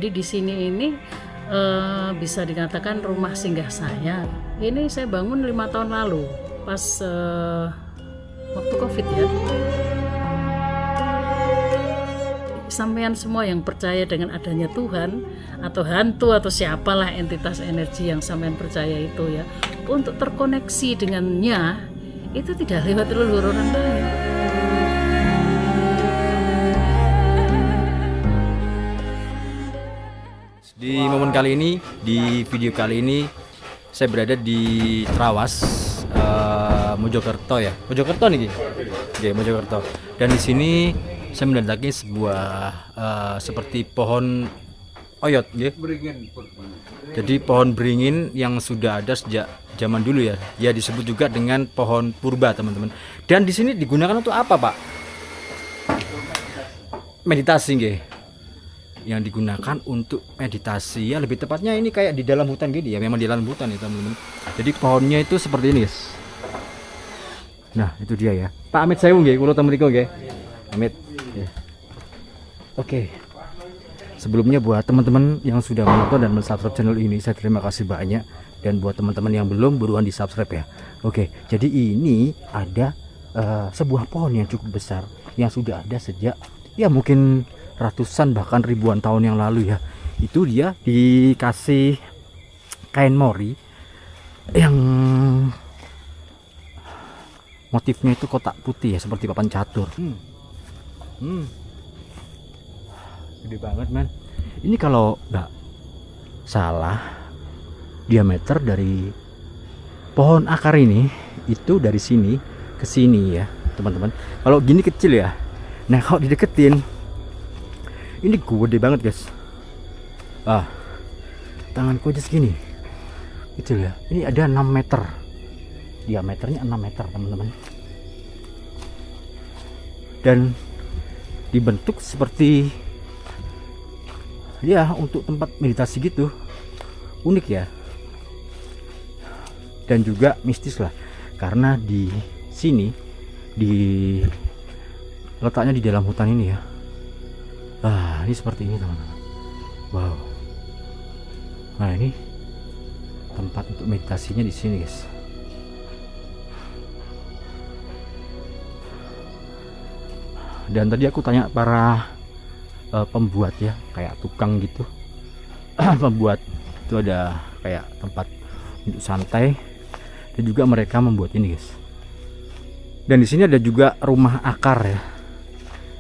Jadi di sini ini bisa dikatakan rumah singgah saya. Ini saya bangun 5 tahun lalu pas waktu COVID ya. Sampean semua yang percaya dengan adanya Tuhan atau hantu atau siapalah entitas energi yang sampean percaya itu ya, untuk terkoneksi dengannya itu tidak lewat leluhur orang lain. Di momen kali ini, di video kali ini saya berada di Trawas, Mojokerto ya. Mojokerto nih, oke, Mojokerto. Dan di sini saya mendatangi sebuah seperti pohon oyot, ya. Jadi pohon beringin yang sudah ada sejak zaman dulu ya. Ya disebut juga dengan pohon purba, teman-teman. Dan di sini digunakan untuk apa, Pak? Meditasi, nggih. Yang digunakan untuk meditasi ya, lebih tepatnya ini kayak di dalam hutan gini ya, memang di dalam hutan ya teman-teman. Jadi pohonnya itu seperti ini guys. Nah itu dia ya, Pak Amit saya nggih, kulo temen nggih. Amit. Ya. Oke. Sebelumnya buat teman-teman yang sudah menonton dan mensubscribe channel ini, saya terima kasih banyak. Dan buat teman-teman yang belum, buruan di subscribe ya. Oke, jadi ini ada sebuah pohon yang cukup besar yang sudah ada sejak ya mungkin ratusan bahkan ribuan tahun yang lalu ya. Itu dia dikasih kain mori yang motifnya itu kotak putih ya, seperti papan catur. Gede banget man. Ini kalau nggak salah diameter dari pohon akar ini itu dari sini ke sini ya teman-teman. Kalau gini kecil ya. Nah kalau dideketin ini gede banget guys. Tanganku aja segini kecil ya. Ini ada 6 meter, diameternya 6 meter teman-teman. Dan dibentuk seperti ya untuk tempat meditasi gitu. Unik ya. Dan juga mistis lah, karena di sini di letaknya di dalam hutan ini ya. Ini seperti ini teman-teman. Wow. Nah ini tempat untuk meditasinya di sini guys. Dan tadi aku tanya para pembuat ya, kayak tukang gitu. Pembuat itu ada kayak tempat untuk santai. Dan juga mereka membuat ini guys. Dan di sini ada juga rumah akar ya,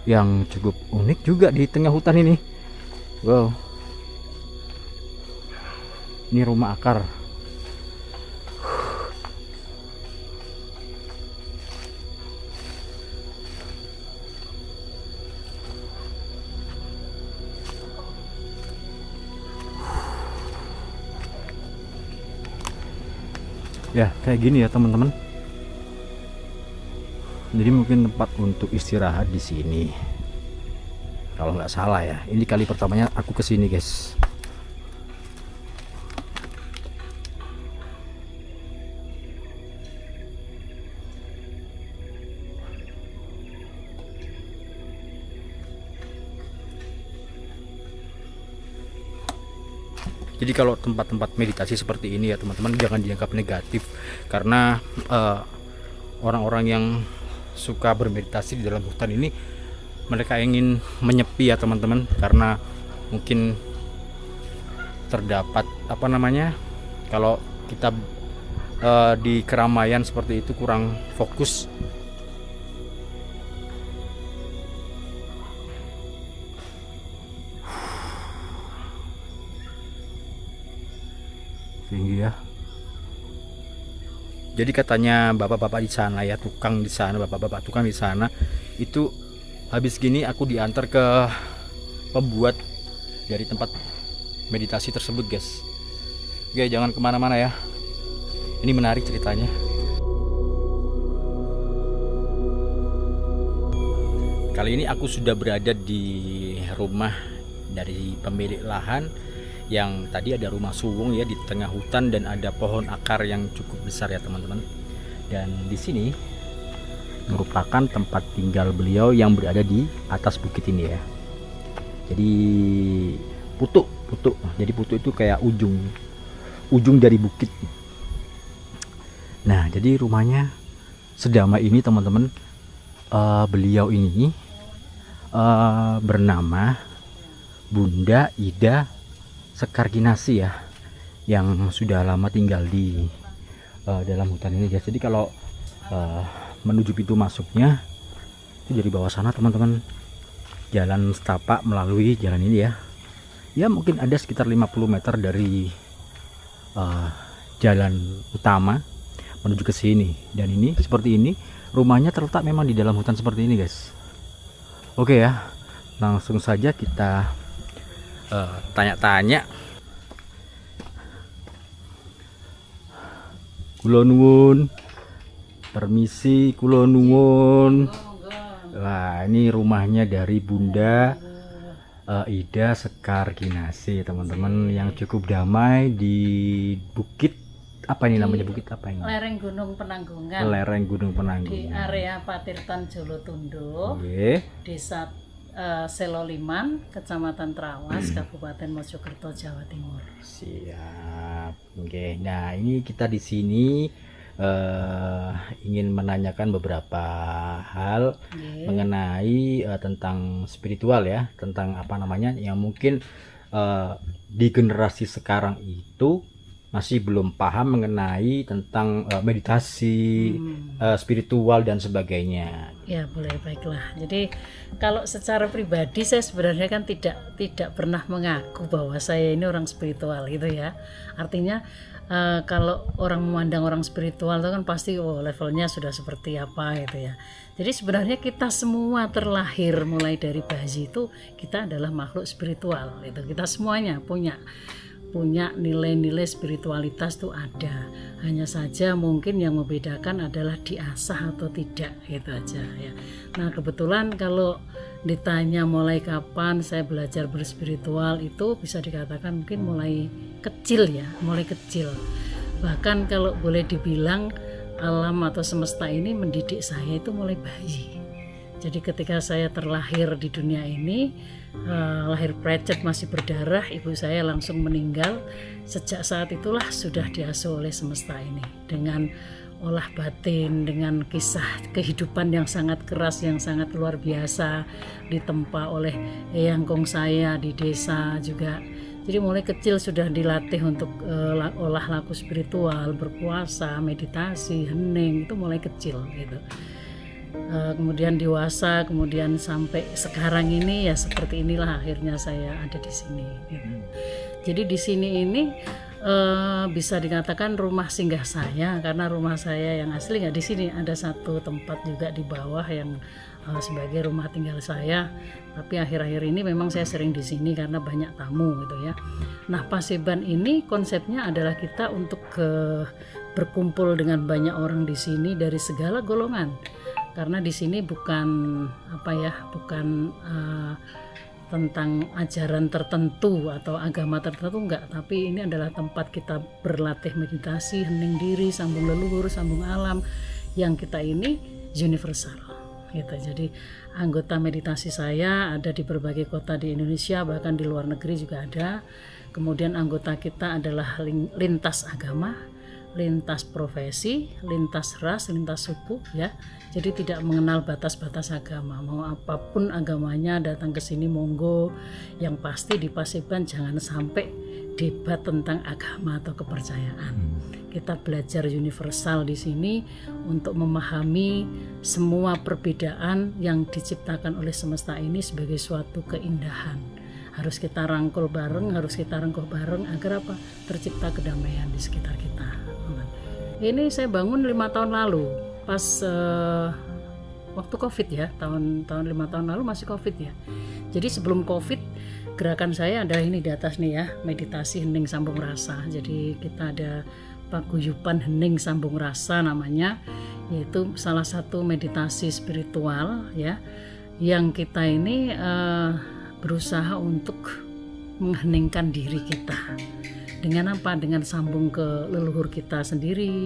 yang cukup unik juga di tengah hutan ini. Wow, ini rumah akar. Ya kayak gini ya teman-teman. Jadi mungkin tempat untuk istirahat di sini. Kalau nggak salah ya. Ini kali pertamanya aku kesini guys. Jadi kalau tempat-tempat meditasi seperti ini ya teman-teman, jangan dianggap negatif, karena orang-orang yang suka bermeditasi di dalam hutan ini, mereka ingin menyepi ya teman-teman, karena mungkin terdapat apa namanya, kalau kita di keramaian seperti itu kurang fokus. Tinggi ya. Jadi katanya bapak-bapak di sana ya, tukang di sana, bapak-bapak tukang di sana itu habis gini aku diantar ke pembuat dari tempat meditasi tersebut guys. Oke, jangan kemana-mana ya, ini menarik ceritanya. Kali ini aku sudah berada di rumah dari pemilik lahan, yang tadi ada rumah suwung ya di tengah hutan, dan ada pohon akar yang cukup besar ya teman-teman. Dan di sini merupakan tempat tinggal beliau yang berada di atas bukit ini ya. Jadi Putuk. Jadi Putuk itu kayak ujung dari bukit. Nah, jadi rumahnya sedamai ini teman-teman. Beliau ini bernama Bunda Ida Sekarginasi ya, yang sudah lama tinggal di dalam hutan ini guys. Jadi kalau menuju pintu masuknya itu dari bawah sana teman-teman, jalan setapak melalui jalan ini ya. Ya mungkin ada sekitar 50 meter dari jalan utama menuju ke sini. Dan ini seperti ini, rumahnya terletak memang di dalam hutan seperti ini guys. Oke ya, langsung saja kita tanya-tanya. Kula nuwun, permisi, kula nuwun. Wah, ini rumahnya dari Bunda Ida Sekarginasi teman-teman, yang cukup damai di bukit apa ini namanya, bukit apa ini? Lereng Gunung Penanggungan. Lereng Gunung Penanggungan. Di area Patirtan Jolotundo, Oke. Desa Seloliman, Kecamatan Trawas, Kabupaten Mojokerto, Jawa Timur. Siap. Oke. Nah, ini kita di sini ingin menanyakan beberapa hal mengenai tentang spiritual ya, tentang apa namanya yang mungkin di generasi sekarang itu masih belum paham mengenai tentang meditasi, spiritual dan sebagainya. Ya, boleh, baiklah. Jadi kalau secara pribadi saya sebenarnya kan tidak pernah mengaku bahwa saya ini orang spiritual gitu ya. Artinya kalau orang memandang orang spiritual itu kan pasti levelnya sudah seperti apa gitu ya. Jadi sebenarnya kita semua terlahir mulai dari bayi itu kita adalah makhluk spiritual gitu. Kita semuanya punya nilai-nilai spiritualitas itu ada. Hanya saja mungkin yang membedakan adalah diasah atau tidak gitu aja ya. Nah, kebetulan kalau ditanya mulai kapan saya belajar berspiritual, itu bisa dikatakan mungkin mulai kecil ya, mulai kecil. Bahkan kalau boleh dibilang alam atau semesta ini mendidik saya itu mulai bayi. Jadi ketika saya terlahir di dunia ini, lahir precet masih berdarah, ibu saya langsung meninggal. Sejak saat itulah sudah diasuh oleh semesta ini dengan olah batin, dengan kisah kehidupan yang sangat keras, yang sangat luar biasa, ditempa oleh eyangkong saya di desa juga. Jadi mulai kecil sudah dilatih untuk olah laku spiritual, berpuasa, meditasi, hening, itu mulai kecil gitu. Kemudian dewasa, kemudian sampai sekarang ini ya seperti inilah akhirnya saya ada di sini gitu. Jadi di sini ini bisa dikatakan rumah singgah saya, karena rumah saya yang asli nggak di sini, ada satu tempat juga di bawah yang sebagai rumah tinggal saya. Tapi akhir-akhir ini memang saya sering di sini karena banyak tamu gitu ya. Nah, Paseban ini konsepnya adalah kita untuk berkumpul dengan banyak orang di sini dari segala golongan. Karena di sini bukan tentang ajaran tertentu atau agama tertentu, enggak, tapi ini adalah tempat kita berlatih meditasi, hening diri, sambung leluhur, sambung alam, yang kita ini universal gitu. Jadi anggota meditasi saya ada di berbagai kota di Indonesia, bahkan di luar negeri juga ada. Kemudian anggota kita adalah lintas agama, lintas profesi, lintas ras, lintas suku ya. Jadi tidak mengenal batas-batas agama. Mau apapun agamanya datang ke sini monggo. Yang pasti di Paseban jangan sampai debat tentang agama atau kepercayaan. Kita belajar universal di sini untuk memahami semua perbedaan yang diciptakan oleh semesta ini sebagai suatu keindahan. Harus kita rangkul bareng, harus kita rengkuh bareng agar apa? Tercipta kedamaian di sekitar kita. Ini saya bangun 5 tahun lalu, pas waktu COVID ya, tahun 5 tahun lalu masih COVID ya. Jadi sebelum COVID, gerakan saya ada ini di atas nih ya, meditasi hening sambung rasa. Jadi kita ada paguyuban hening sambung rasa namanya, yaitu salah satu meditasi spiritual ya, yang kita ini berusaha untuk mengheningkan diri kita. Dengan apa? Dengan sambung ke leluhur kita sendiri,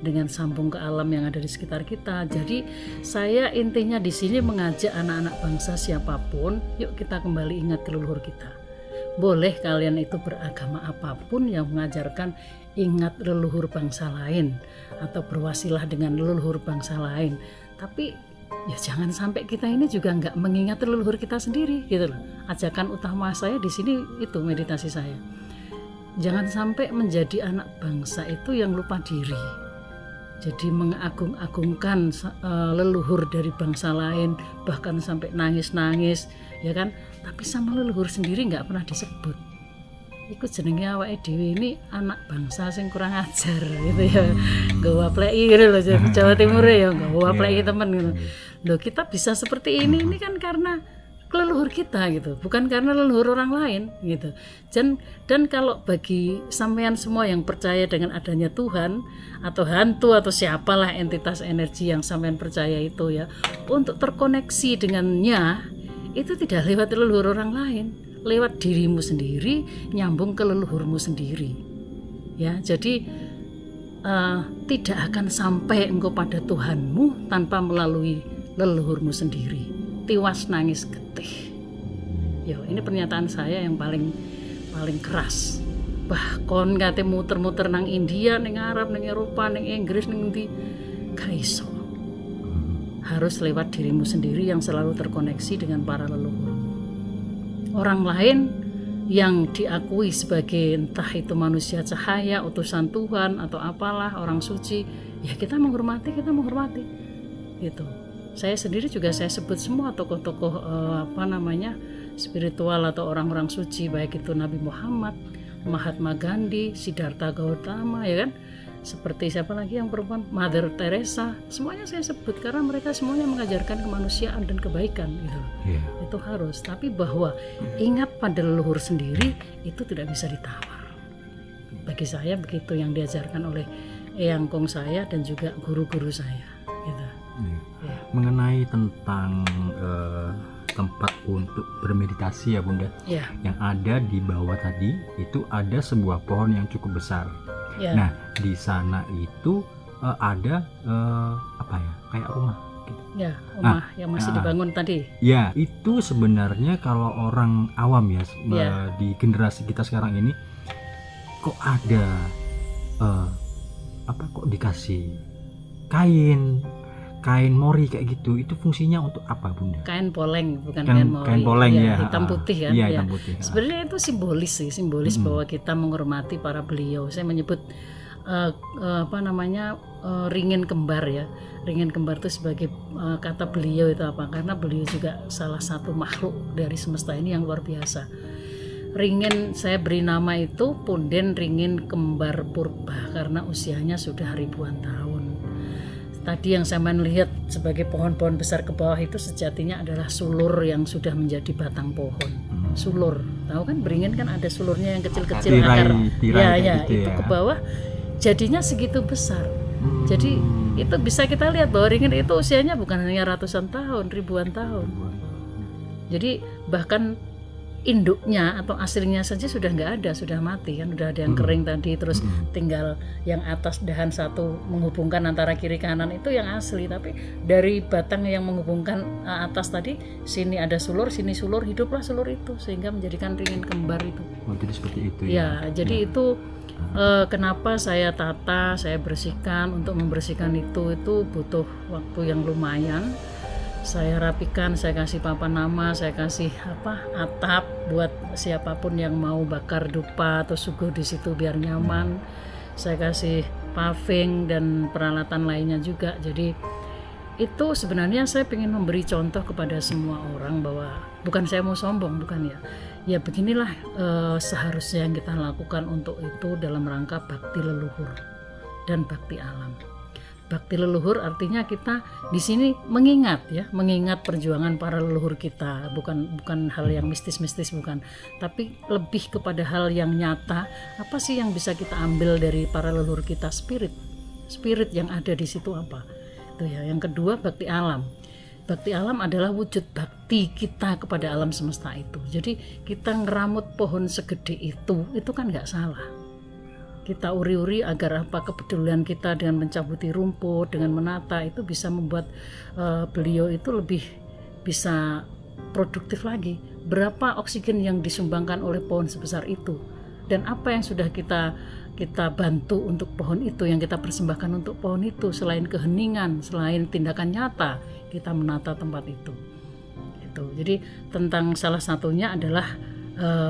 dengan sambung ke alam yang ada di sekitar kita. Jadi saya intinya di sini mengajak anak-anak bangsa siapapun, yuk kita kembali ingat ke leluhur kita. boleh kalian itu beragama apapun yang mengajarkan ingat leluhur bangsa lain atau berwasilah dengan leluhur bangsa lain, tapi ya jangan sampai kita ini juga nggak mengingat leluhur kita sendiri gitu loh. Ajakan utama saya di sini itu meditasi saya. Jangan sampai menjadi anak bangsa itu yang lupa diri. Jadi mengagung-agungkan leluhur dari bangsa lain, bahkan sampai nangis-nangis, ya kan? Tapi sama leluhur sendiri nggak pernah disebut. Ikut jenenge awake dhewe ini anak bangsa sing kurang ajar gitu ya. Gawa pleki gitu loh, Jawa Timur ya, gawa pleki temen gitu. Loh, kita bisa seperti ini kan karena leluhur kita gitu, bukan karena leluhur orang lain gitu. Dan kalau bagi sampean semua yang percaya dengan adanya Tuhan atau hantu atau siapalah entitas energi yang sampean percaya itu ya, untuk terkoneksi dengannya itu tidak lewat leluhur orang lain, lewat dirimu sendiri, nyambung ke leluhurmu sendiri ya. Jadi tidak akan sampai engkau pada Tuhanmu tanpa melalui leluhurmu sendiri. Tiwas nangis getih. Yo, ini pernyataan saya yang paling keras. Bahkan kate muter-muter nang India, nang Arab, nang Eropa, nang Inggris, nang ndi gak iso. Harus lewat dirimu sendiri yang selalu terkoneksi dengan para leluhur. Orang lain yang diakui sebagai entah itu manusia cahaya, utusan Tuhan atau apalah, orang suci, ya kita menghormati gitu. Saya sendiri juga saya sebut semua tokoh-tokoh spiritual atau orang-orang suci, baik itu Nabi Muhammad, Mahatma Gandhi, Siddhartha Gautama, ya kan? Seperti siapa lagi yang perempuan, Mother Teresa, semuanya saya sebut karena mereka semuanya mengajarkan kemanusiaan dan kebaikan gitu. Itu harus, tapi bahwa ingat pada leluhur sendiri itu tidak bisa ditawar. Bagi saya begitu yang diajarkan oleh eyang kong saya dan juga guru-guru saya gitu. Mengenai tentang tempat untuk bermeditasi ya Bunda, yang ada di bawah tadi itu ada sebuah pohon yang cukup besar. Nah di sana itu ada kayak rumah gitu. Rumah yang masih dibangun tadi. Ya, itu sebenarnya kalau orang awam ya di generasi kita sekarang ini kok ada kok dikasih kain mori kayak gitu, itu fungsinya untuk apa Bunda? Kain poleng, bukan kain mori. Kain poleng ya, hitam putih kan? Iya, hitam putih. Sebenarnya itu simbolis bahwa kita menghormati para beliau. Saya menyebut ringin kembar ya. Ringin kembar itu sebagai kata beliau itu apa? Karena beliau juga salah satu makhluk dari semesta ini yang luar biasa. Ringin saya beri nama itu Punden Ringin Kembar Purba karena usianya sudah ribuan tahun. Tadi yang saya lihat sebagai pohon-pohon besar ke bawah itu sejatinya adalah sulur yang sudah menjadi batang pohon. Sulur, tahu kan beringin kan ada sulurnya yang kecil-kecil akar. Itu ke bawah jadinya segitu besar. Jadi itu bisa kita lihat bahwa ringin itu usianya bukan hanya ratusan tahun, ribuan tahun. Jadi bahkan induknya atau aslinya saja sudah nggak ada, sudah mati kan, udah ada yang kering tadi, terus tinggal yang atas dahan satu menghubungkan antara kiri kanan itu yang asli, tapi dari batang yang menghubungkan atas tadi, sini ada sulur, sini sulur, hiduplah sulur itu sehingga menjadikan ringin kembar itu. Jadi seperti itu ya. Jadi itu kenapa saya tata, saya bersihkan. Untuk membersihkan itu butuh waktu yang lumayan. Saya rapikan, saya kasih papan nama, saya kasih atap buat siapapun yang mau bakar dupa atau suguh di situ biar nyaman. Saya kasih paving dan peralatan lainnya juga. Jadi itu sebenarnya saya ingin memberi contoh kepada semua orang bahwa bukan saya mau sombong, bukan ya. Ya beginilah seharusnya yang kita lakukan untuk itu dalam rangka bakti leluhur dan bakti alam. Bakti leluhur artinya kita di sini mengingat perjuangan para leluhur kita, bukan hal yang mistis-mistis, bukan, tapi lebih kepada hal yang nyata. Apa sih yang bisa kita ambil dari para leluhur kita, spirit yang ada di situ apa? Itu ya. Yang kedua, bakti alam. Bakti alam adalah wujud bakti kita kepada alam semesta itu. Jadi kita ngeramut pohon segede itu kan nggak salah. Kita uri-uri agar kepedulian kita dengan mencabuti rumput, dengan menata itu bisa membuat beliau itu lebih bisa produktif lagi. Berapa oksigen yang disumbangkan oleh pohon sebesar itu, dan apa yang sudah kita bantu untuk pohon itu, yang kita persembahkan untuk pohon itu, selain keheningan, selain tindakan nyata kita menata tempat itu. Jadi tentang salah satunya adalah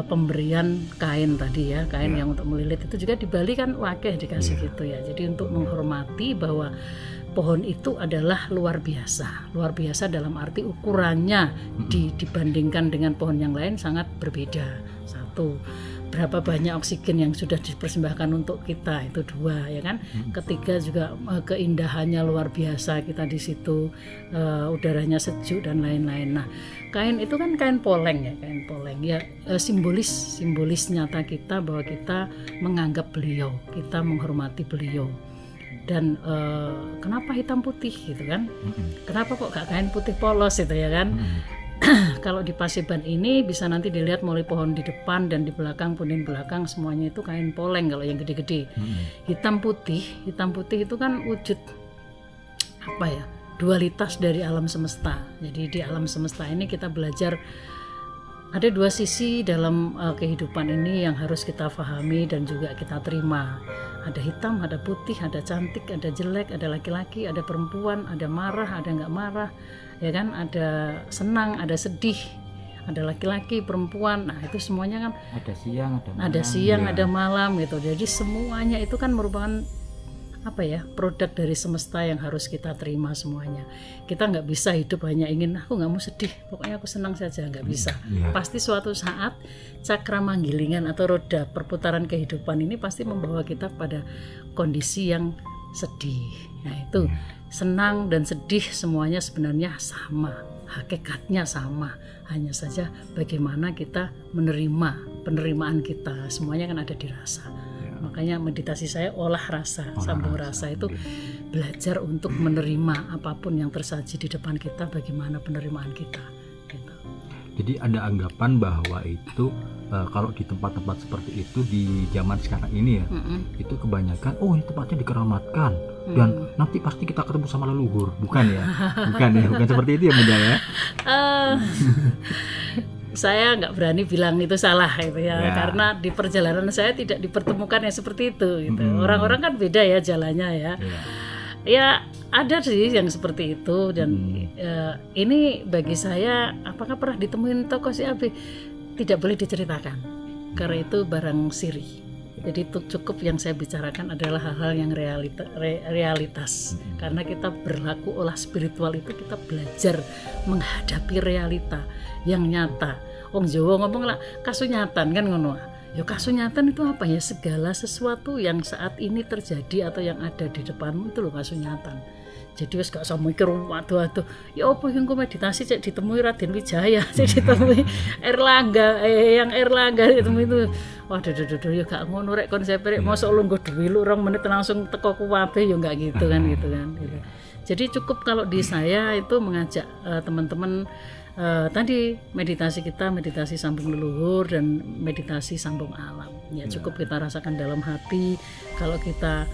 pemberian kain tadi ya, kain yang untuk melilit itu juga di Bali kan wakeh dikasih gitu ya. Jadi untuk menghormati bahwa pohon itu adalah luar biasa dalam arti ukurannya dibandingkan dengan pohon yang lain sangat berbeda. Satu, berapa banyak oksigen yang sudah dipersembahkan untuk kita, itu 2 ya kan. Ketiga juga keindahannya luar biasa kita di situ, udaranya sejuk dan lain-lain. Nah, kain itu kan kain poleng ya, simbolis nyata kita bahwa kita menganggap beliau, kita menghormati beliau. Dan kenapa hitam putih gitu kan? Kenapa kok gak kain putih polos itu ya kan? Kalau di Paseban ini bisa nanti dilihat mulai pohon di depan dan di belakang, punden belakang semuanya itu kain poleng kalau yang gede-gede. Hitam putih itu kan wujud apa ya? Dualitas dari alam semesta. Jadi di alam semesta ini kita belajar ada 2 sisi dalam kehidupan ini yang harus kita pahami dan juga kita terima. Ada hitam, ada putih, ada cantik, ada jelek, ada laki-laki, ada perempuan, ada marah, ada nggak marah, ya kan? Ada senang, ada sedih, ada laki-laki, perempuan. Nah itu semuanya kan ada siang, ada malam gitu. Jadi semuanya itu kan merupakan apa ya, produk dari semesta yang harus kita terima semuanya. Kita nggak bisa hidup hanya ingin aku nggak mau sedih, pokoknya aku senang saja, nggak bisa. Pasti suatu saat cakra manggilingan atau roda perputaran kehidupan ini pasti membawa kita pada kondisi yang sedih. Nah itu senang dan sedih semuanya sebenarnya sama, hakikatnya sama, hanya saja bagaimana kita menerima, penerimaan kita semuanya kan ada di rasa. Makanya meditasi saya olah rasa, sambung rasa itu belajar untuk menerima apapun yang tersaji di depan kita, bagaimana penerimaan kita gitu. Jadi ada anggapan bahwa itu kalau di tempat-tempat seperti itu di zaman sekarang ini ya, itu kebanyakan ini tempatnya dikeramatkan dan nanti pasti kita ketemu sama leluhur, bukan seperti itu ya Bunda ya. Saya nggak berani bilang itu salah gitu ya, karena di perjalanan saya tidak dipertemukan yang seperti itu gitu. Orang-orang kan beda ya jalannya ya. Ya ada sih yang seperti itu dan ini bagi saya apakah pernah ditemuin tokoh si Abi tidak boleh diceritakan karena itu barang siri. Jadi cukup yang saya bicarakan adalah hal-hal yang realitas. Karena kita berlaku olah spiritual itu kita belajar menghadapi realita yang nyata. Wong Jawa ngomong lah kasunyatan kan ngono. Ya kasunyatan itu apa ya? Segala sesuatu yang saat ini terjadi atau yang ada di depanmu itu loh kasunyatan. Jadi wis gak usah mikir waduh ya apa yang ku meditasi cek ditemui Raden Wijaya, cek ditemui Erlangga ditemui itu waduh ya gak ngono rek konsep rek mosok lungguh dulu 2 menit langsung teko kuwabe ya enggak gitu kan gitu. Jadi cukup kalau di saya itu mengajak teman-teman tadi meditasi sambung leluhur dan meditasi sambung alam ya cukup kita rasakan dalam hati. Kalau kita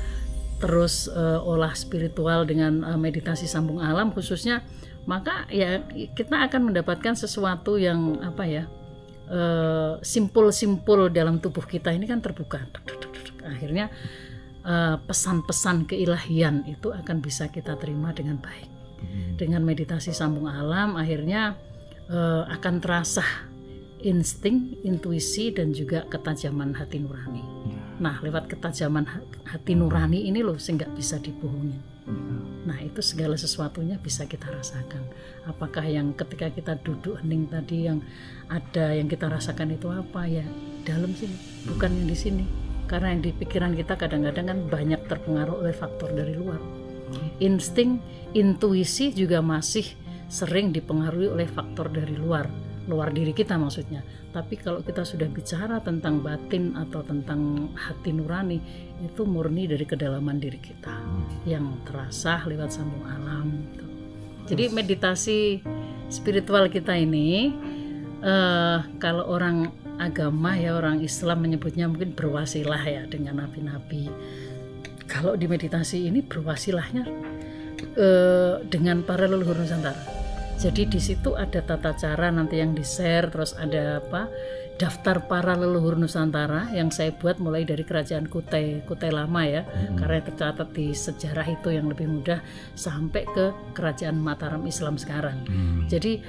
terus olah spiritual dengan meditasi sambung alam khususnya, maka ya kita akan mendapatkan sesuatu yang apa ya, simpul-simpul dalam tubuh kita ini kan terbuka. Akhirnya pesan-pesan keilahian itu akan bisa kita terima dengan baik. Dengan meditasi sambung alam akhirnya akan terasa insting, intuisi dan juga ketajaman hati nurani. Nah, lewat ketajaman hati nurani ini loh sehingga bisa dibohongin. Nah, itu segala sesuatunya bisa kita rasakan. Apakah yang ketika kita duduk hening tadi yang ada yang kita rasakan itu apa ya? Dalam sini, bukan yang di sini. Karena yang di pikiran kita kadang-kadang kan banyak terpengaruh oleh faktor dari luar. Insting, intuisi juga masih sering dipengaruhi oleh faktor dari luar diri kita maksudnya. Tapi kalau kita sudah bicara tentang batin atau tentang hati nurani, itu murni dari kedalaman diri kita yang terasa lewat sambung alam gitu. Jadi meditasi spiritual kita ini kalau orang agama ya, orang Islam menyebutnya mungkin berwasilah ya dengan nabi-nabi. Kalau di meditasi ini berwasilahnya dengan para leluhur Nusantara. Jadi di situ ada tata cara nanti yang di-share, terus ada daftar para leluhur Nusantara yang saya buat mulai dari kerajaan Kutai lama ya, karena tercatat di sejarah itu yang lebih mudah, sampai ke kerajaan Mataram Islam sekarang. Jadi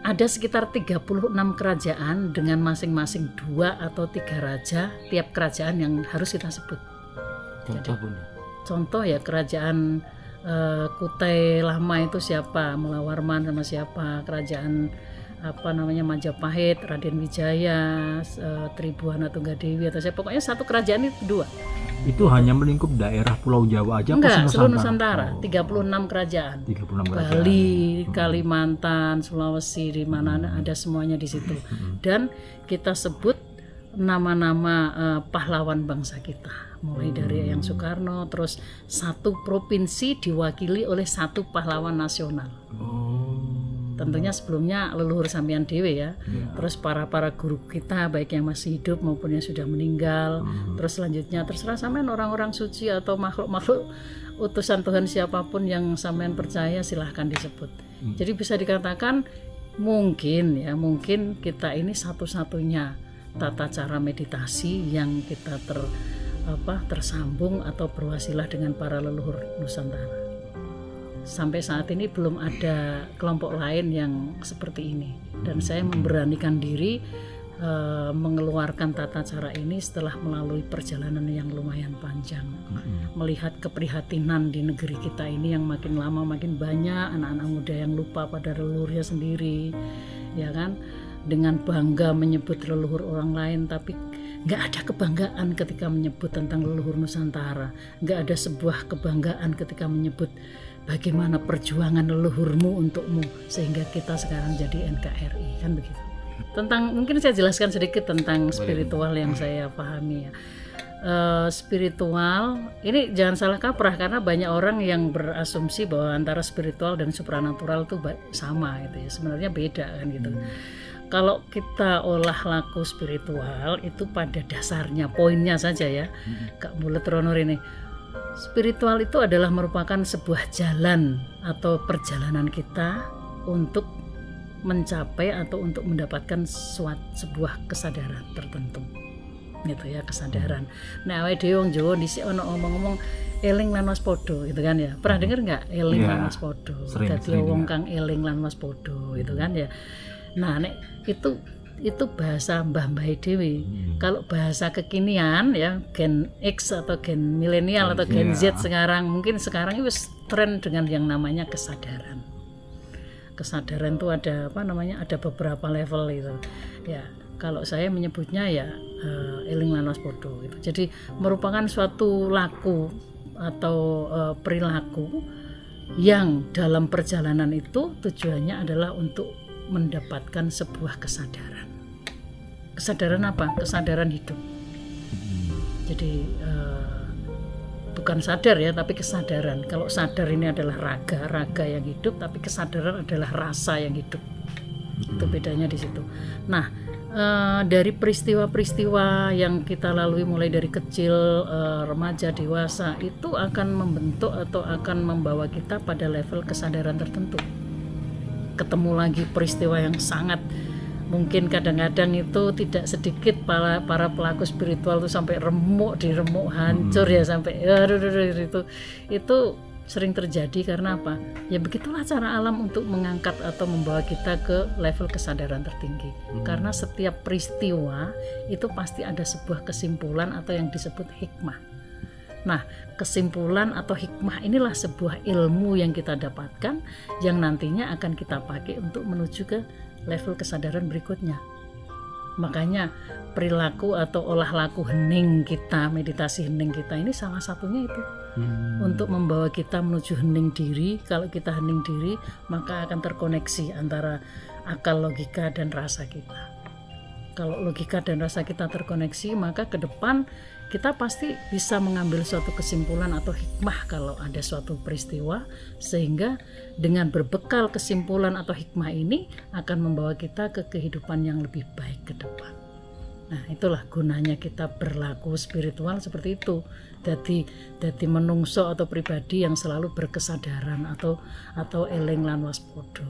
ada sekitar 36 kerajaan dengan masing-masing 2 atau 3 raja tiap kerajaan yang harus kita sebut. Contoh ya, kerajaan Kutai lama itu siapa, Mulawarman sama siapa, kerajaan Majapahit, Raden Wijaya, Tribuana Tunggadewi atau siapa, pokoknya satu kerajaan itu 2. Itu hanya melingkup daerah Pulau Jawa aja? Enggak, seluruh Nusantara. 36 kerajaan. 36 kerajaan. Bali, Kalimantan, Sulawesi, di mana ada semuanya di situ. Dan kita sebut nama-nama pahlawan bangsa kita. Mulai dari Eyang Soekarno, terus satu provinsi diwakili oleh satu pahlawan nasional. Tentunya sebelumnya leluhur sampean dewe ya. Terus para guru kita baik yang masih hidup maupun yang sudah meninggal. Terus selanjutnya terserah sampean orang-orang suci atau makhluk-makhluk utusan Tuhan siapapun yang sampean percaya, silahkan disebut. Jadi bisa dikatakan mungkin kita ini satu-satunya tata cara meditasi yang kita tersambung atau berwasilah dengan para leluhur Nusantara. Sampai saat ini belum ada kelompok lain yang seperti ini, dan saya memberanikan diri mengeluarkan tata cara ini setelah melalui perjalanan yang lumayan panjang, melihat keprihatinan di negeri kita ini yang makin lama makin banyak anak-anak muda yang lupa pada leluhurnya sendiri, ya kan, dengan bangga menyebut leluhur orang lain, tapi nggak ada kebanggaan ketika menyebut tentang leluhur Nusantara, nggak ada sebuah kebanggaan ketika menyebut bagaimana perjuangan leluhurmu untukmu sehingga kita sekarang jadi NKRI, kan begitu. Mungkin saya jelaskan sedikit tentang spiritual yang saya pahami ya. Spiritual ini jangan salah kaprah, karena banyak orang yang berasumsi bahwa antara spiritual dan supranatural itu sama gitu ya. Sebenarnya beda kan gitu. Kalau kita olah laku spiritual itu pada dasarnya, poinnya saja ya, Kak Bulet Ronor ini, spiritual itu adalah merupakan sebuah jalan atau perjalanan kita untuk mencapai atau untuk mendapatkan sebuah kesadaran tertentu, gitu ya, kesadaran. Nah, awake dhewe wong Jawa dhisik ana ngomong-ngomong eling lan waspada gitu kan ya. Pernah dengar nggak eling lan waspada? Dadi wong kang eling lan waspada gitu kan ya. Nah, nek itu bahasa mbah-mbah dewi. Kalau bahasa kekinian ya, Gen X atau Gen milenial atau Gen Z sekarang, mungkin sekarang itu tren dengan yang namanya kesadaran. Kesadaran itu ada ada beberapa level itu. Ya, kalau saya menyebutnya ya eling lan waspada gitu. Jadi merupakan suatu laku atau perilaku yang dalam perjalanan itu tujuannya adalah untuk mendapatkan sebuah kesadaran. Kesadaran apa? Kesadaran hidup. Jadi bukan sadar ya, tapi kesadaran. Kalau sadar ini adalah raga yang hidup, tapi kesadaran adalah rasa yang hidup. Itu bedanya di situ. Nah, dari peristiwa-peristiwa yang kita lalui mulai dari kecil, remaja, dewasa, itu akan membentuk atau akan membawa kita pada level kesadaran tertentu. Ketemu lagi peristiwa yang sangat mungkin kadang-kadang itu tidak sedikit para pelaku spiritual itu sampai remuk hancur ya, sampai itu sering terjadi. Karena apa? Ya begitulah cara alam untuk mengangkat atau membawa kita ke level kesadaran tertinggi. Karena setiap peristiwa itu pasti ada sebuah kesimpulan atau yang disebut hikmah. Nah, kesimpulan atau hikmah inilah sebuah ilmu yang kita dapatkan yang nantinya akan kita pakai untuk menuju ke level kesadaran berikutnya. Makanya perilaku atau olah laku hening kita, meditasi hening kita ini salah satunya itu. Untuk membawa kita menuju hening diri. Kalau kita hening diri, maka akan terkoneksi antara akal, logika, dan rasa kita. Kalau logika dan rasa kita terkoneksi, maka ke depan kita pasti bisa mengambil suatu kesimpulan atau hikmah kalau ada suatu peristiwa, sehingga dengan berbekal kesimpulan atau hikmah ini akan membawa kita ke kehidupan yang lebih baik ke depan. Nah, itulah gunanya kita berlaku spiritual seperti itu. Dadi menungso atau pribadi yang selalu berkesadaran atau eling lan waspada.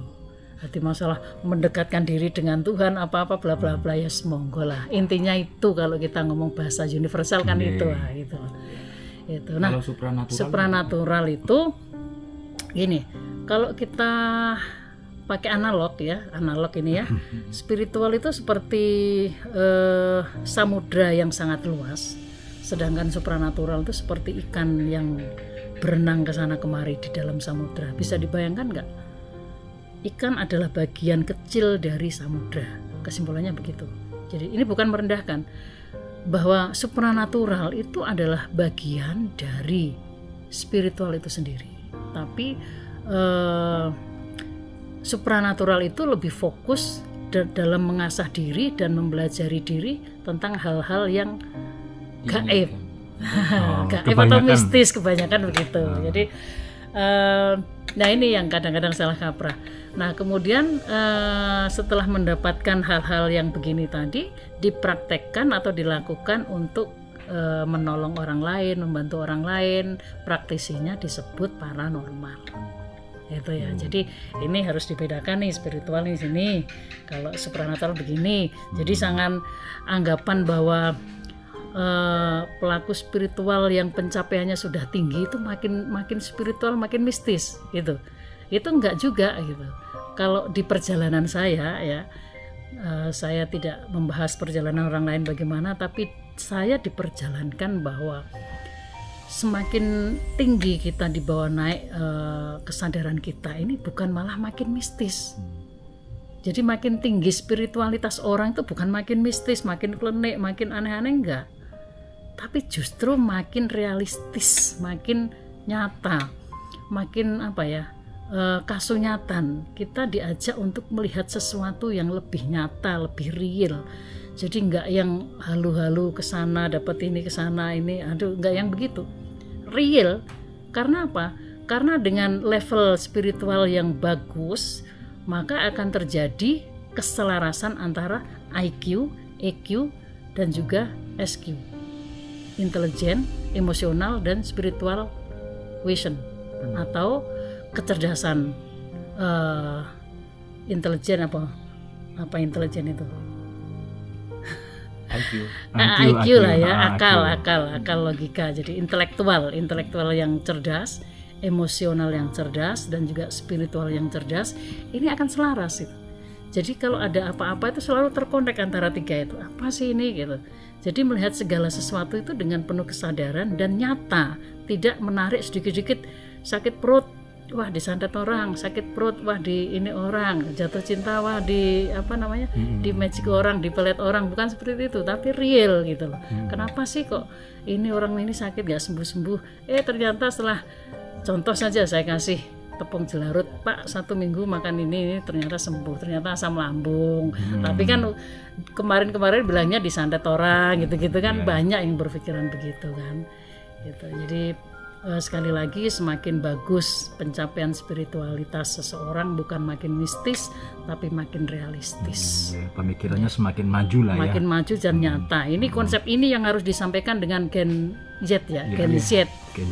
Jadi masalah mendekatkan diri dengan Tuhan apa-apa bla bla bla ya semonggo lah. Intinya itu kalau kita ngomong bahasa universal kan itu lah gitu. Itu. Nah, Kalau supranatural itu gini, kalau kita pakai analog ini ya, spiritual itu seperti samudra yang sangat luas, sedangkan supranatural itu seperti ikan yang berenang ke sana kemari di dalam samudra. Bisa dibayangkan nggak? Ikan adalah bagian kecil dari samudra. Kesimpulannya begitu. Jadi ini bukan merendahkan, bahwa supranatural itu adalah bagian dari spiritual itu sendiri. Tapi supranatural itu lebih fokus dalam mengasah diri dan mempelajari diri tentang hal-hal yang gaib, gaib atau mistis kebanyakan begitu. Jadi nah ini yang kadang-kadang salah kaprah. Nah kemudian setelah mendapatkan hal-hal yang begini tadi, dipraktekkan atau dilakukan untuk menolong orang lain, membantu orang lain, praktisinya disebut paranormal. Itu ya. Jadi ini harus dibedakan nih, spiritual di sini. Kalau supranatural begini. Jadi jangan anggapan bahwa pelaku spiritual yang pencapaiannya sudah tinggi itu makin spiritual, makin mistis gitu. Itu enggak juga gitu. Kalau di perjalanan saya ya, saya tidak membahas perjalanan orang lain bagaimana, tapi saya diperjalankan bahwa semakin tinggi kita dibawa naik kesadaran kita ini bukan malah makin mistis. Jadi makin tinggi spiritualitas orang itu bukan makin mistis, makin klenik, makin aneh-aneh, enggak. Tapi justru makin realistis, makin nyata, makin kasunyatan. Kita diajak untuk melihat sesuatu yang lebih nyata, lebih real. Jadi enggak yang halu-halu kesana dapat ini kesana ini, enggak yang begitu. Real. Karena apa? Karena dengan level spiritual yang bagus, maka akan terjadi keselarasan antara IQ, EQ, dan juga SQ. Intelijen, emosional, dan spiritual vision atau kecerdasan intelijen apa intelijen itu? IQ lah ya, akal logika. Jadi intelektual yang cerdas, emosional yang cerdas, dan juga spiritual yang cerdas, ini akan selaras itu. Jadi kalau ada apa-apa itu selalu terkonek antara tiga itu. Apa sih ini gitu. Jadi melihat segala sesuatu itu dengan penuh kesadaran dan nyata, tidak menarik sedikit-sedikit sakit perut, wah disantet orang, sakit perut, wah di ini orang, jatuh cinta, wah di di magic orang, di pelet orang, bukan seperti itu, tapi real gitu loh. Kenapa sih kok ini orang ini sakit gak sembuh-sembuh? Ternyata setelah contoh saja saya kasih tepung jelarut, Pak 1 minggu makan ini ternyata sembuh, ternyata asam lambung. Tapi kan kemarin bilangnya disantet orang gitu-gitu kan, banyak yang berpikiran begitu kan. Gitu. Jadi sekali lagi semakin bagus pencapaian spiritualitas seseorang, bukan makin mistis tapi makin realistis. Pemikirannya semakin maju lah ya. Makin maju dan nyata. Ini konsep ini yang harus disampaikan dengan Gen Z ya, Gen Z.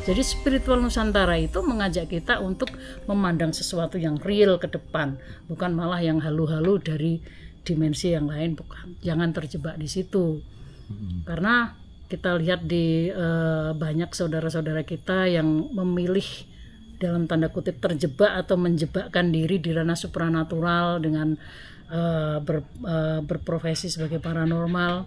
Jadi spiritual Nusantara itu mengajak kita untuk memandang sesuatu yang real ke depan, bukan malah yang halu-halu dari dimensi yang lain, bukan. Jangan terjebak di situ. Karena kita lihat di banyak saudara-saudara kita yang memilih dalam tanda kutip terjebak atau menjebakkan diri di ranah supranatural dengan berprofesi sebagai paranormal,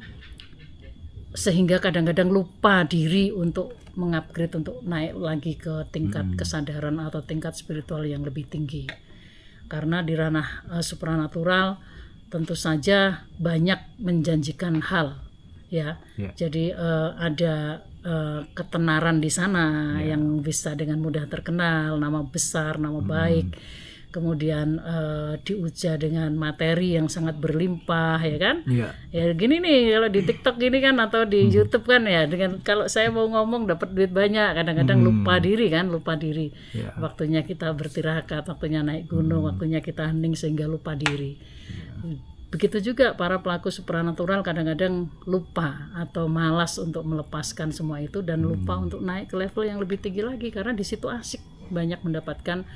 sehingga kadang-kadang lupa diri untuk mengupgrade, untuk naik lagi ke tingkat kesadaran atau tingkat spiritual yang lebih tinggi. Karena di ranah supranatural tentu saja banyak menjanjikan hal. Jadi ada ketenaran di sana yang bisa dengan mudah terkenal, nama besar, nama baik, kemudian diuja dengan materi yang sangat berlimpah, ya kan? Ya gini nih kalau di TikTok gini kan, atau di YouTube kan ya, dengan kalau saya mau ngomong dapat duit banyak, kadang-kadang lupa diri. Waktunya kita bertirakat, waktunya naik gunung, waktunya kita hening sehingga lupa diri. Begitu juga para pelaku supranatural kadang-kadang lupa atau malas untuk melepaskan semua itu dan lupa untuk naik ke level yang lebih tinggi lagi, karena di situ asik, banyak mendapatkan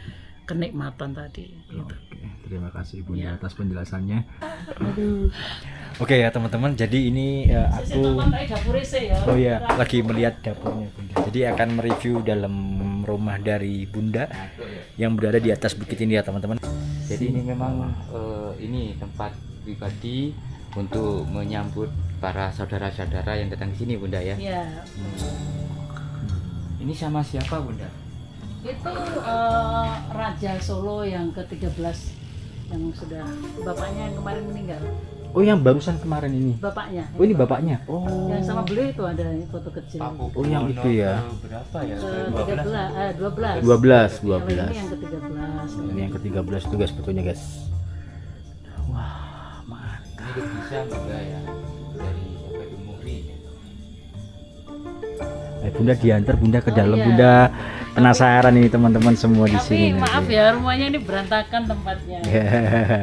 kenikmatan tadi gitu. Oke, terima kasih Bunda Ya. atas penjelasannya. Oke ya teman-teman, jadi ini aku oh ya lagi melihat dapurnya Bunda. Jadi akan mereview dalam rumah dari Bunda yang berada di atas bukit ini ya teman-teman. Jadi ini memang ini tempat pribadi untuk menyambut para saudara-saudara yang datang ke sini Bunda ya. Ya, Ini sama siapa Bunda? itu Raja Solo yang ke-13 yang sudah bapaknya yang kemarin meninggal. Oh yang barusan kemarin ini. Bapaknya. Oh ini bapaknya. Oh. Yang sama beliau itu ada foto kecil. Oh yang itu ya. Berapa ya? Ke-13, 12. 12. Kalau ini yang ke-13. Ini yang ke-13 itu guys betulnya guys. Wah, mantap. Ini bisa Bunda ya. Dari apa itu Muri. Bunda diantar Bunda ke Oh, dalam. iya. Bunda penasaran ini teman-teman semua di Tapi sini. maaf nanti. ya, rumahnya ini berantakan tempatnya.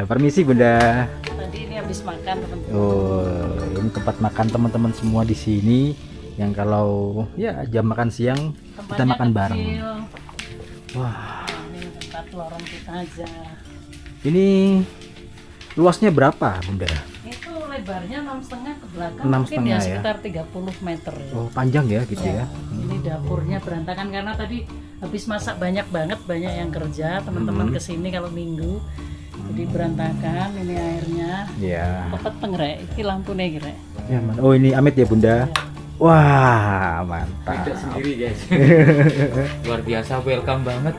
Permisi Bunda. Tadi ini habis makan teman-teman. Oh, ini tempat makan teman-teman semua di sini. Yang kalau ya jam makan siang kita Tempatnya makan bareng. kecil. Wah, Ini tempat lorong kita aja. ini luasnya berapa Bunda? Itu lebarnya 6,5 ke belakang. 6,5 Mungkin ya ya. sekitar 30 meter. Ya. Oh, panjang ya gitu ya. Ini dapurnya berantakan karena tadi habis masak banyak yang kerja teman-teman kesini kalau minggu. Jadi berantakan ini airnya. Iya. Tepat pengrek, ini lampunya kira. Ya, oh ini Amit ya Bunda. Wah, mantap. Tidak sendiri guys. Luar biasa, welcome banget.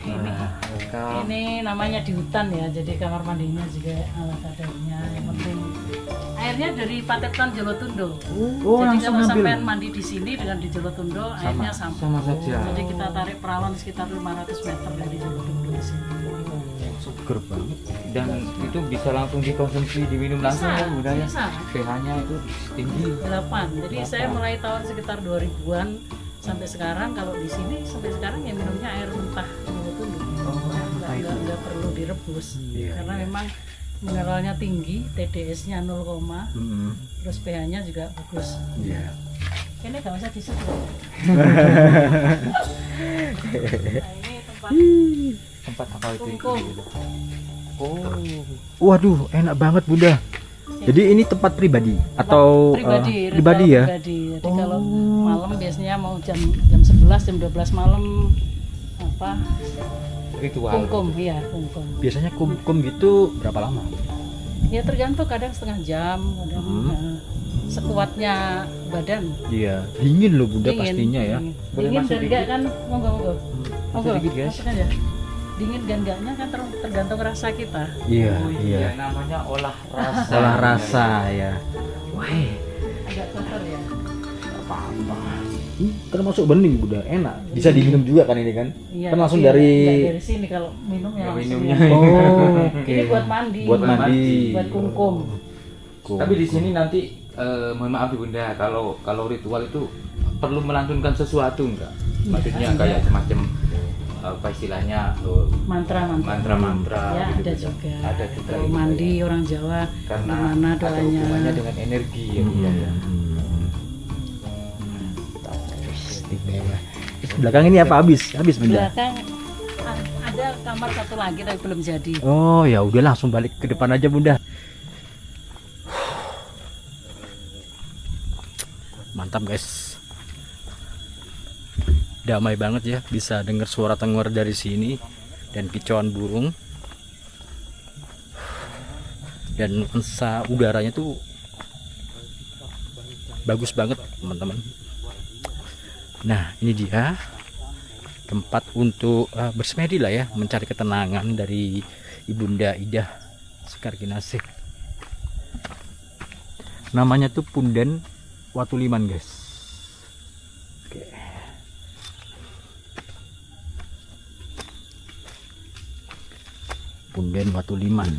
Nah, Welcome. ini namanya di hutan ya, jadi kamar mandinya juga ala kadarnya. Yang penting airnya dari Patetan Jolotundo. Oh, Jadi langsung kalau ngambil. sampean mandi di sini dengan di Jolotundo airnya sama saja. Jadi kita tarik perawan sekitar 500 meter dari Jolotundo di sini. Seger banget. Dan itu bisa langsung dikonsumsi, diminum langsung ya Bunda ya. bisa. pH-nya itu tinggi. 8. Jadi saya mulai tahun sekitar 2000-an sampai sekarang kalau di sini sampai sekarang ya minumnya air mentah Jolotundo. Nggak perlu direbus. Iya, Karena memang mineralnya tinggi, TDS-nya 0, terus pH-nya juga bagus. Iya. Ini nggak usah disebut. Nah, ini tempat Tempat apa itu? kungkung. Oh, Waduh, enak banget Bunda. Jadi ini tempat pribadi atau pribadi, pribadi ritual ya? pribadi. Jadi kalau malam biasanya mau jam 11, jam 12 malam apa ritual. kungkum, iya kungkum. Biasanya kum gitu berapa lama? Ya tergantung, kadang setengah jam, kadang sekuatnya badan. Iya, dingin loh Bunda Dingin, pastinya ya. Boleh Dingin masuk dan enggak kan, monggo. Masuk dikit, guys. masuk aja. Dingin dan enggaknya kan tergantung rasa kita. Iya, Oh, iya. iya, namanya olah rasa. Olah rasa ya. Wah, Agak kotor ya. apa-apa. Termasuk bening Bunda, enak. Bisa diminum juga kan ini kan? Iya. Kan langsung tapi dari enggak dari sini kalau minumnya Ya, langsung. minumnya. ya. Oh, oke. Ini buat mandi. Buat mandi. Buat kungkum. Tapi di sini nanti mohon maaf Bunda, kalau ritual itu perlu melantunkan sesuatu enggak? Maksudnya kayak semacam apa istilahnya mantra-mantra Ya, gitu, ada Bunda. juga. Ada juga Kalau gitu mandi ya. orang Jawa Karena gimana ada doanya. hubungannya dengan energi ya Bunda ya. Istimewa. Belakang ini apa habis Bunda? Belakang ada kamar satu lagi tapi belum jadi. Oh ya udah langsung balik ke depan aja Bunda. Mantap guys. Damai banget ya, bisa dengar suara tengor dari sini dan kicauan burung. Dan nuansa udaranya tuh bagus banget teman-teman. Nah ini dia tempat untuk bersemedi lah ya, mencari ketenangan dari Ibunda Idah Sekarginasih. Namanya tuh Punden Watuliman guys. Oke. Punden Watuliman.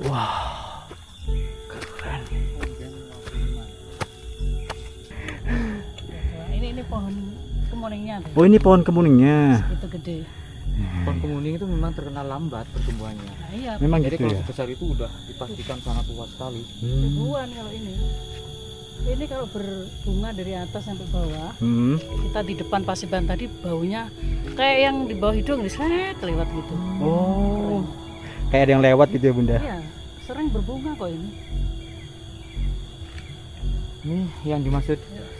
Wah, keren. Ini pohon kemuningnya tuh. Oh ini pohon kemuningnya. Itu gede. pohon kemuning itu memang terkenal lambat pertumbuhannya. Nah, iya, Memang Jadi gitu kalau ya. sebesar itu udah dipastikan sangat luas sekali. ribuan kalau ini. Ini kalau berbunga dari atas sampai bawah, kita di depan pasiban tadi baunya kayak yang di bawah hidung diset lewat gitu. Oh, kayak ada yang lewat gitu ya Bunda. Iya, sering berbunga kok ini. Ini yang dimaksud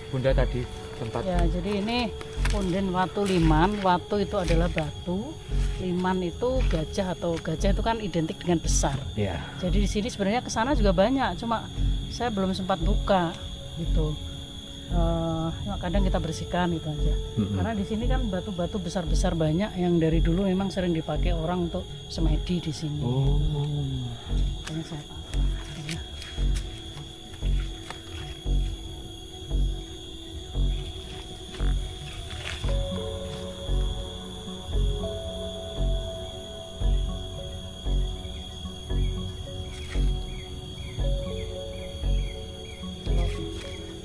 Bunda tadi tempat. Ya, jadi ini punden watu liman. Watu itu adalah batu, liman itu gajah, atau gajah itu kan identik dengan besar. Iya. Jadi di sini sebenarnya kesana juga banyak, cuma saya belum sempat buka gitu. Ya kadang kita bersihkan gitu aja. Karena di sini kan batu-batu besar-besar banyak yang dari dulu memang sering dipakai orang untuk semedi di sini. Oh. Makanya saya tahu. Ya.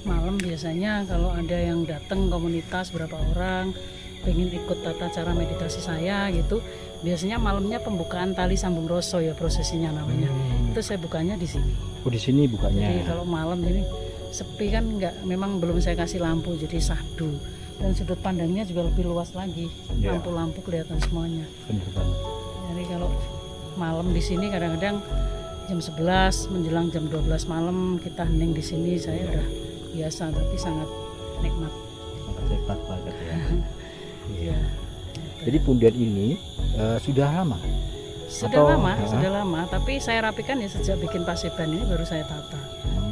Malam biasanya kalau ada yang datang komunitas berapa orang pengen ikut tata cara meditasi saya gitu, biasanya malamnya pembukaan tali sambung roso ya prosesinya namanya. Itu saya bukanya di sini. Oh, di sini bukanya. Jadi kalau malam ini sepi kan nggak, memang belum saya kasih lampu jadi sahdu, dan sudut pandangnya juga lebih luas lagi. Ya. Lampu-lampu kelihatan semuanya. Bener banget. Jadi kalau malam di sini kadang-kadang jam 11 menjelang jam 12 malam kita hening di sini, saya udah biasa tapi sangat nikmat. Sangat hebat banget ya. Ya. Jadi punden ini sudah lama. Sudah Atau- lama, ya. sudah lama, tapi saya rapikan ya sejak bikin pasiban ini baru saya tata.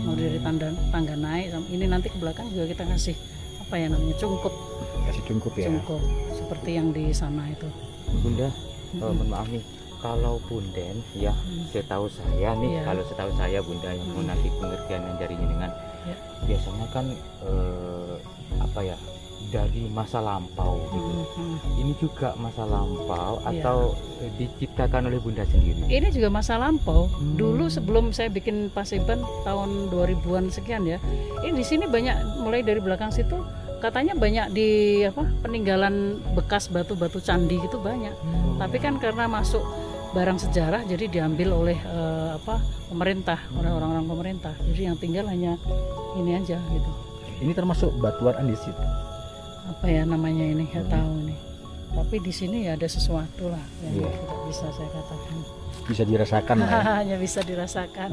Mau dari tangga naik, ini nanti ke belakang juga kita kasih apa ya namanya, cungkup, Kasih cungkup ya. cungkup seperti yang di sana itu. Bunda, mohon maaf nih, kalau punden ya setahu saya nih, Iya. kalau setahu saya Bunda yang mau nanti pengertian yang dari jenengan, Ya. biasanya kan apa ya, dari masa lampau gitu. Ini juga masa lampau Iya. atau diciptakan oleh Bunda sendiri? Ini juga masa lampau. Dulu sebelum saya bikin pasiban tahun 2000-an sekian ya. Ini di sini banyak, mulai dari belakang situ katanya banyak di apa, peninggalan bekas batu-batu candi gitu banyak. Tapi kan karena masuk barang sejarah jadi diambil oleh pemerintah, oleh orang-orang pemerintah. Jadi yang tinggal hanya ini aja gitu. Ini termasuk batuan andesit. Apa ya namanya ini, nggak tahu nih. Tapi di sini ya ada sesuatu lah yang Iya. tidak bisa saya katakan. Bisa dirasakan lah ya. Hanya bisa dirasakan.